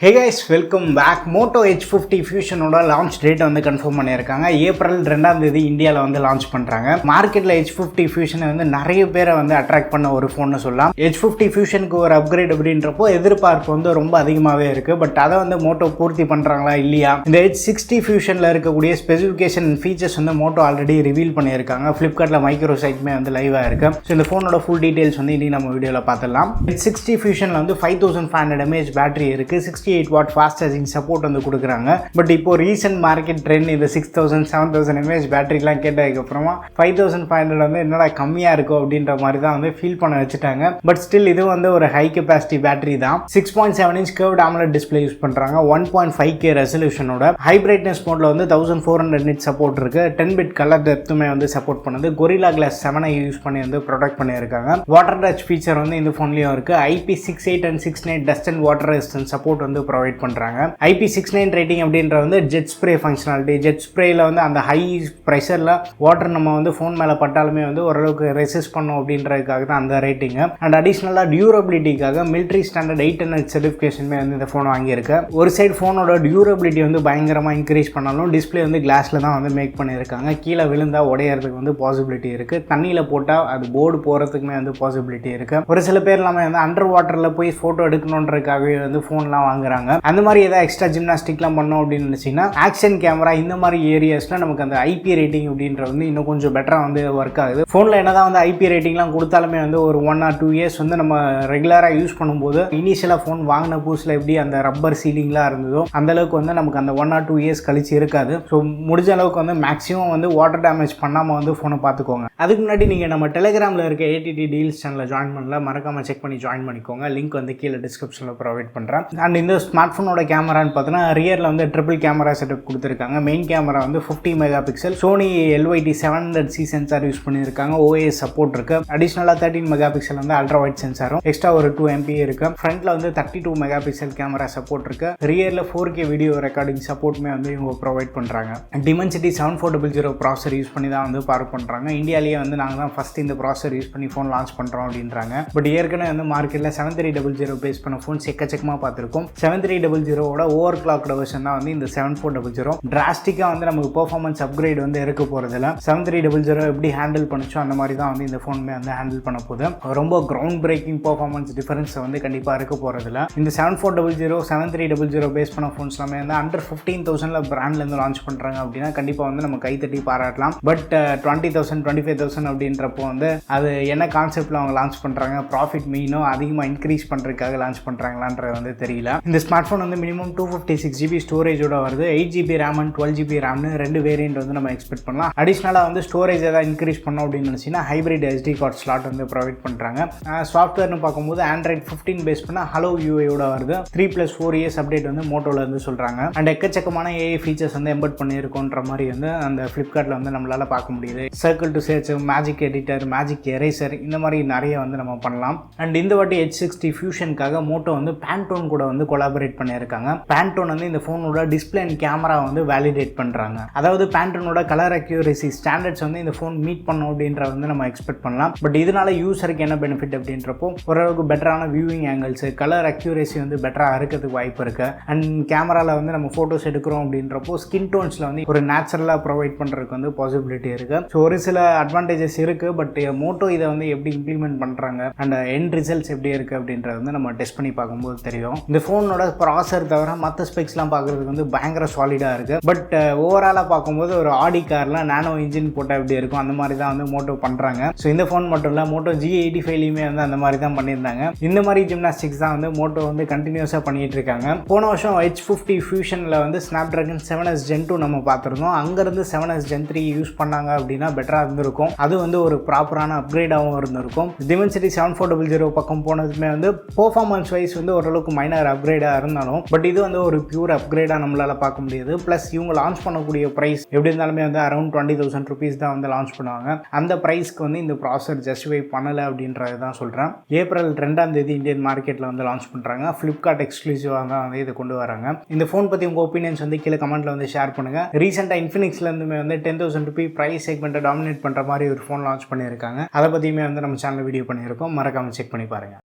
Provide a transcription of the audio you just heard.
Hey guys, welcome back. Moto H50 Fusion ஓட launch date வந்து confirm பண்ணியிருக்காங்க. April 2ஆம் தேதி இந்தியாவில் வந்து லான்ச் பண்ணுறாங்க. மார்க்கெட்டில் H50 Fusion வந்து நிறைய பேரை வந்து அட்ராக்ட் பண்ண ஒரு ஃபோன்னு சொல்லலாம். H50 Fusionக்கு ஒரு அப்கிரேட் அப்படின்றப்போ எதிர்பார்ப்பு வந்து ரொம்ப அதிகமாகவே இருக்குது. பட் அதை வந்து மோட்டோ பூர்த்தி பண்ணுறாங்களா இல்லையா? இந்த H60 Fusionல இருக்கக்கூடிய ஸ்பெசிஃபிகேஷன் ஃபீச்சர்ஸ் வந்து மோட்டோ ஆல்ரெடி ரிவீல் பண்ணியிருக்காங்க. ஃப்ளிப்கார்ட்டில் மைக்ரோ சைட்டுமே வந்து லைவாக இருக்குது. ஸோ இந்த ஃபோனோட ஃபுல் டீட்டெயில்ஸ் வந்து இனி நம்ம வீடியோவில் பார்த்துடலாம். H60 Fusionல வந்து 5500 mAh பேட்டரி இருக்குது. 68 வாட் ஃபாஸ்ட் சார்ஜிங் சப்போர்ட் வந்து கொடுக்குறாங்க. பட் இப்போ ரீசெண்ட் மார்க்கெட் ட்ரெண்ட் இந்த 6000 7000 mAh பேட்டரிலாம் கேட்டதுக்கப்புறமா 5500 வந்து என்னடா கம்மியாக இருக்கும் அப்படின்ற மாதிரி தான் வந்து ஃபீல் பண்ண வச்சுட்டாங்க. பட் ஸ்டில் இது வந்து ஒரு ஹை கெப்பாசிட்டி பேட்டரி தான். 6.7 inch curved AMOLED display use பண்ணுறாங்க. 1.5K ரெசல்யூஷனோட ஹை பிரைட்னஸ் மோடில் வந்து 1400 nit சப்போர்ட் இருக்குது. 10 bit கலர் டெப்த்துமே வந்து சப்போர்ட் பண்ணுது. Gorilla Glass 7 யூஸ் பண்ணி வந்து ப்ரொடக்ட் பண்ணியிருக்காங்க. வாட்டர் டச் ஃபீச்சர் வந்து இந்த ஃபோன்லேயும் இருக்குது. IP68 and 69 dust and water resistance support வந்து ப்ரொவைட் பண்ணுறாங்க. IP69 ரேட்டிங் அப்படின்ற வந்து ஜெட் ஸ்ப்ரே ஃபங்க்ஷனாலிட்டி. ஜெட் ஸ்ப்ரேயில் வந்து அந்த ஹை ப்ரெஷரில் வாட்டர் நம்ம வந்து ஃபோன் மேலே பட்டாலுமே வந்து ஓரளவுக்கு ரெசிஸ்ட் பண்ணும் அப்படின்றதுக்காக தான் அந்த ரேட்டிங்கு. அண்ட் அடிஷ்னலாக டியூரபிலிட்டிக்காக மிலிட்ரி ஸ்டாண்டர்ட் 800 சர்டிஃபிகேஷனுமே வந்து இந்த ஃபோன் வாங்கியிருக்கு. ஒரு சைடு ஃபோனோட டியூரபிலிட்டி வந்து பயங்கரமாக இன்க்ரீஸ் பண்ணாலும் டிஸ்பிளே வந்து கிளாஸில் தான் வந்து மேக் பண்ணியிருக்காங்க. கீழே விழுந்தால் உடையறதுக்கு வந்து பாசிபிலிட்டி இருக்குது. தண்ணியில் போட்டால் அது போர்டு போகிறதுக்குமே வந்து பாசிபிலிட்டி இருக்குது. ஒரு சில பேர் எல்லாமே வந்து அண்டர் வாட்டரில் போய் ஃபோட்டோ எடுக்கணுன்றதுக்காகவே வந்து ஃபோன்லாம் வாங்குறாங்க. அந்த மாதிரி ஏதாவது எக்ஸ்ட்ரா ஜிம்னாஸ்டிக்லாம் பண்ணோம் அப்படின்னு நினச்சிங்கன்னா ஆக்ஷன் கேமரா இந்த மாதிரி ஏரியாஸில் நமக்கு அந்த ஐபி ரேட்டிங் அப்படின்ற வந்து இன்னும் கொஞ்சம் பெட்டராக வந்து ஒர்க் ஆகுது. ஃபோனில் என்ன தான் வந்து ஐபி ரேட்டிங்லாம் கொடுத்தாலுமே வந்து ஒரு 1 or 2 years வந்து நம்ம ரெகுலராக யூஸ் பண்ணும்போது இனிஷியலாக ஃபோன் வாங்கின புதுசில் எப்படி அந்த ரப்பர் சீலிங்லாம் இருந்ததோ அந்தளவுக்கு வந்து நமக்கு அந்த 1 or 2 years கழிச்சு இருக்காது. ஸோ முடிஞ்ச அளவுக்கு வந்து மேக்ஸிமம் வந்து வாட்டர் டேமேஜ் பண்ணாமல் வந்து ஃபோனை பார்த்துக்கோங்க. அதுக்கு முன்னாடி நீங்கள் நம்ம டெலிகிராமில் இருக்க ஏடிடி டீல்ஸ் சேனலில் ஜாயின் பண்ணல, மறக்காமல் செக் பண்ணி ஜாயின் பண்ணிக்கோங்க. லிங்க் வந்து கீழே டிஸ்கிரிப்ஷனில் ப்ரொவைட் பண்ணுறேன். அண்ட் இந்த ஸ்மார்ட் ஃபோனோட கேமரான்னு பார்த்தோன்னா ரியரில் வந்து ட்ரிபிள் கேமரா செட்டப் கொடுத்துருக்காங்க. மெயின் கேமரா வந்து 50 megapixel. Sony LYT 700C sensor use பண்ணியிருக்காங்க. OIS சப்போர்ட் இருக்குது. அடிஷ்னலாக 13 மெகாபிக்சல் வந்து அல்ட்ரா வைட் சென்சாரும் எக்ஸ்ட்ரா ஒரு 2 MP இருக்குது. ஃப்ரண்ட்டில் வந்து 32 மெகாபிக்சல் கேமரா சப்போர்ட் இருக்குது. ரியரில் 4K வீடியோ ரெக்கார்டிங் சப்போர்ட்டுமே வந்து இவங்க ப்ரொவைட் பண்ணுறாங்க. Dimensity 7400 ப்ராசர் யூஸ் பண்ணி தான் வந்து பார்க் பண்ணுறாங்க. இந்தியாவிலேயே வந்து நாங்கள் தான் ஃபஸ்ட் இந்த ப்ராசர் யூஸ் பண்ணி ஃபோன் லான்ச் பண்ணுறோம் அப்படின்றாங்க. பட் ஏற்கனவே வந்து மார்க்கெட்டில் 7300 பேஸ் பண்ண ஃபோன்ஸ் எக்கச்சக்கமாக பார்த்துருக்கோம். 7300ஓட ஓவர் கிளாக்டு வெர்ஷன் தான் வந்து இந்த 7400. டிராஸ்டிக்காக வந்து நமக்கு பெர்ஃபார்மன்ஸ் அப்கிரேட் வந்து இருக்க போகிறதில்ல. 7300 எப்படி ஹேண்டில் பண்ணிச்சோ அந்த மாதிரி தான் வந்து இந்த ஃபோனுமே வந்து ஹேண்டில் பண்ண போகுது. ரொம்ப கிரவுண்ட் பிரேக்கிங் பெர்ஃபார்மன்ஸ் டிஃபரன்ஸ் வந்து கண்டிப்பாக இருக்க போகிறதில்ல. இந்த 7400 7300 பேஸ் பண்ண ஃபோன்ஸ் எல்லாமே வந்து அண்டர் 15,000 பிராண்ட்லேருந்து லான்ச் பண்ணுறாங்க அப்படின்னா கண்டிப்பாக வந்து நம்ம கைத்தட்டி பாராட்டலாம். பட் 20,000 25,000 அப்படின்றப்போ வந்து அது என்ன கான்செப்டில் அவங்க லான்ச் பண்ணுறாங்க, ப்ராஃபிட் மீனோ அதிகமாக இன்க்ரீஸ் பண்ணுறதுக்காக லான்ச் பண்ணுறாங்களான்றது வந்து தெரியல. இந்த ஸ்மார்ட் ஃபோன் வந்து மினிமம் 256GB ஸ்டோரேஜோட வருது. 8GB RAM and 12GB RAMனு 2 variant வந்து நம்ம எக்ஸ்பெக்ட் பண்ணலாம். அடிஷ்னலாக வந்து ஸ்டோரேஜ் ஏதாவது இன்க்ரீஸ் பண்ணோம் அப்படின்னு நினச்சிங்கன்னா ஹைப்ரிட் SD கார்ட் ஸ்லாட் வந்து ப்ரொவைட் பண்ணுறாங்க. சாஃப்ட்வேர்னு பார்க்கும்போது Android 15 பேஸ் பண்ண ஹலோ UI வருது. 3+4 years அப்டேட் வந்து மோட்டோவில் வந்து சொல்கிறாங்க. அண்ட் எக்கச்சக்கமான AI ஃபீச்சர்ஸ் வந்து எம்பெட் பண்ணியிருக்கோன்ற மாதிரி வந்து அந்த ஃப்ளிப்கார்ட்டில் வந்து நம்மளால் பார்க்க முடியுது. Circle to search, magic editor, magic eraser இந்த மாதிரி நிறைய வந்து நம்ம பண்ணலாம். அண்ட் இந்த வாட்டி H60 ஃபியூஷனுக்காக மோட்டோ வந்து பேண்டோன் கூட வந்து கொலாபரேட் பண்ணியிருக்காங்க. பேண்டோன் வந்து இந்த ஃபோனோட டிஸ்பிளே அண்ட் கேமரா வந்து வேலிடேட் பண்ணுறாங்க. அதாவது பேண்டோனோட கலர் அக்யூரேசி ஸ்டாண்டர்ட்ஸ் வந்து இந்த ஃபோன் மீட் பண்ணும் அப்படின்ற வந்து நம்ம எக்ஸ்பெக்ட் பண்ணலாம். பட் இதனால யூசருக்கு என்ன பெனிஃபிட் அப்படின்றப்போ ஓரளவுக்கு பெட்டரான வியூவிங் ஆங்கிள்ஸ், கலர் அக்யூரேசி வந்து பெட்டராக இருக்கிறதுக்கு வாய்ப்பு இருக்குது. அண்ட் கேமராவில் வந்து நம்ம ஃபோட்டோஸ் எடுக்கிறோம் அப்படின்றப்போ ஸ்கின் டோன்ஸில் வந்து ஒரு நேச்சுரலாக ப்ரொவைட் பண்ணுறதுக்கு வந்து பாசிபிலிட்டி இருக்குது. ஸோ ஒரு சில அட்வான்டேஜஸ் இருக்குது. பட் மோட்டோ இதை வந்து எப்படி இம்ப்ளிமெண்ட் பண்ணுறாங்க அண்ட் எண்ட் ரிசல்ட்ஸ் எப்படி இருக்குது அப்படின்றது வந்து நம்ம டெஸ்ட் பண்ணி பார்க்கும்போது தெரியும். இந்த ஃபோனோட ப்ராசர் தவிர மற்ற ஸ்பெக்ஸ்லாம் பார்க்குறதுக்கு வந்து பயங்கர சாலிடாக இருக்குது. பட் ஓவராலாக பார்க்கும்போது ஒரு ஆடி காரில் நானோ இன்ஜின் போட்டால் எப்படி இருக்கும் அந்த மாதிரி தான் வந்து மோட்டோ பண்ணுறாங்க. ஸோ இந்த ஃபோன் மட்டும் இல்லை, மோட்டோ G85லையுமே வந்து அந்த மாதிரி தான் பண்ணியிருந்தாங்க. இந்த மாதிரி ஜிம்னாஸ்டிக்ஸ் தான் வந்து மோட்டோ வந்து கண்டினியூஸாக பண்ணிகிட்டு இருக்காங்க. போன வருஷம் H50 ஃபியூஷனில் வந்து Snapdragon 7S Gen 2 நம்ம பார்த்துருந்தோம். அங்கேருந்து 7S Gen 3 யூஸ் பண்ணாங்க அப்படின்னா பெட்டராக இருந்திருக்கும். அது வந்து ஒரு ப்ராப்பரான அப்கிரேடாகவும் இருந்திருக்கும். Dimensity 7400 பக்கம் போனதுமே வந்து பெர்ஃபார்மன்ஸ் வைஸ் வந்து ஓரளவுக்கு மைனர் அப்கிரேடாக இருந்தாலும் பட் இது வந்து ஒரு பியூர் அப்கிரேடாக நம்மளால் பார்க்க முடியாது. ப்ளஸ் இவங்க லான்ச் பண்ணக்கூடிய ப்ரைஸ் எப்படி இருந்தாலுமே வந்து அரௌண்ட் 20,000 rupees தான் வந்து லான்ச் பண்ணுவாங்க. அந்த ப்ரைஸ்க்கு வந்து இந்த ப்ராசர் ஜஸ்டிஃபை பண்ணலை அப்படின்றது தான் சொல்கிறேன். ஏப்ரல் 2ஆம் தேதி இந்தியன் மார்க்கெட்டில் வந்து லான்ச் பண்ணுறாங்க. ஃப்ளிப்கார்ட் எக்ஸ்க்ளூசிவாக தான் வந்து இதை கொண்டு வராங்க. இந்த ஃபோன் பற்றி உங்கள் ஒப்பீனியன்ஸ் வந்து கீழே கமெண்ட்டில் வந்து ஷேர் பண்ணுங்கள். ரீசெண்டாக இன்ஃபினிக்ஸ்லேருந்துமே வந்து 10,000 rupee ப்ரைஸ் செக்மெண்ட்டை டாமினேட் பண்ணுற மாதிரி ஒரு ஃபோன் லான்ச் பண்ணியிருக்காங்க. அதை பற்றியுமே வந்து நம்ம சேனலில் வீடியோ பண்ணியிருக்கோம். மறக்காமல் செக் பண்ணி பாருங்கள்.